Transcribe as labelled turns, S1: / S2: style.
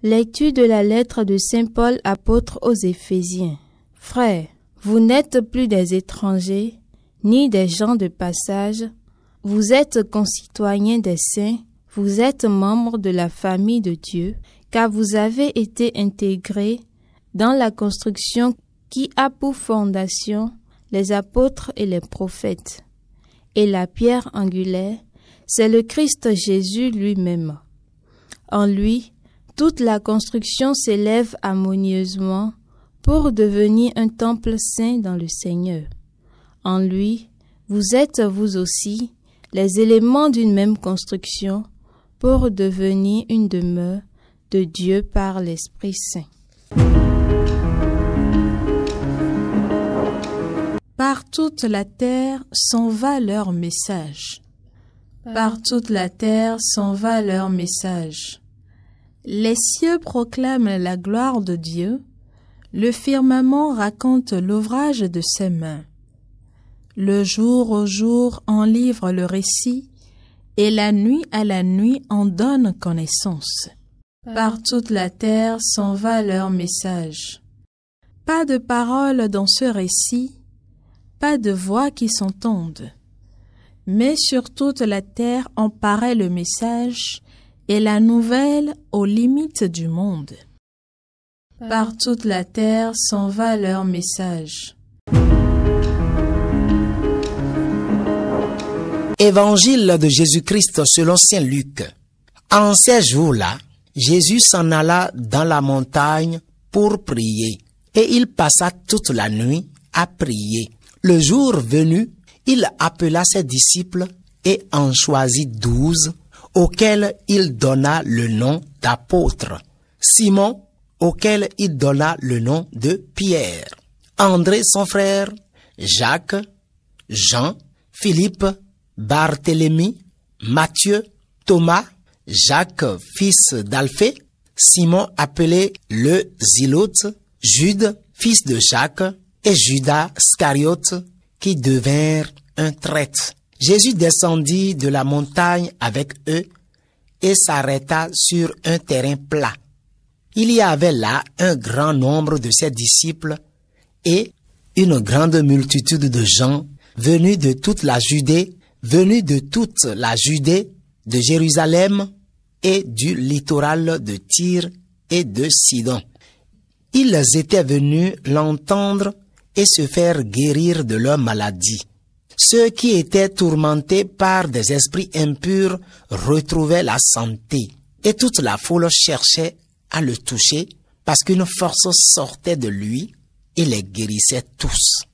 S1: Lecture de la lettre de Saint Paul apôtre aux Éphésiens. Frères, vous n'êtes plus des étrangers, ni des gens de passage. Vous êtes concitoyens des saints, vous êtes membres de la famille de Dieu, car vous avez été intégrés dans la construction qui a pour fondation les apôtres et les prophètes. Et la pierre angulaire, c'est le Christ Jésus lui-même. En lui, toute la construction s'élève harmonieusement pour devenir un temple saint dans le Seigneur. En lui, vous êtes vous aussi les éléments d'une même construction pour devenir une demeure de Dieu par l'Esprit Saint.
S2: Par toute la terre s'en va leur message. Par toute la terre s'en va leur message. Les cieux proclament la gloire de Dieu, le firmament raconte l'ouvrage de ses mains. Le jour au jour en livre le récit, et la nuit à la nuit en donne connaissance. Par toute la terre s'en va leur message. Pas de parole dans ce récit, pas de voix qui s'entendent. Mais sur toute la terre en paraît le message, et la nouvelle aux limites du monde. Par toute la terre s'en va leur message.
S3: Évangile de Jésus-Christ selon saint Luc. En ces jours-là, Jésus s'en alla dans la montagne pour prier, et il passa toute la nuit à prier. Le jour venu, il appela ses disciples et en choisit 12, auquel il donna le nom d'apôtres. Simon, auquel il donna le nom de Pierre. André son frère, Jacques, Jean, Philippe, Barthélemy, Matthieu, Thomas, Jacques, fils d'Alphée, Simon appelé le Zélote, Jude, fils de Jacques, et Judas Iscariote, qui devinrent un traître. Jésus descendit de la montagne avec eux et s'arrêta sur un terrain plat. Il y avait là un grand nombre de ses disciples et une grande multitude de gens venus de toute la Judée, de Jérusalem et du littoral de Tyr et de Sidon. Ils étaient venus l'entendre et se faire guérir de leur maladie. Ceux qui étaient tourmentés par des esprits impurs retrouvaient la santé, et toute la foule cherchait à le toucher parce qu'une force sortait de lui et les guérissait tous.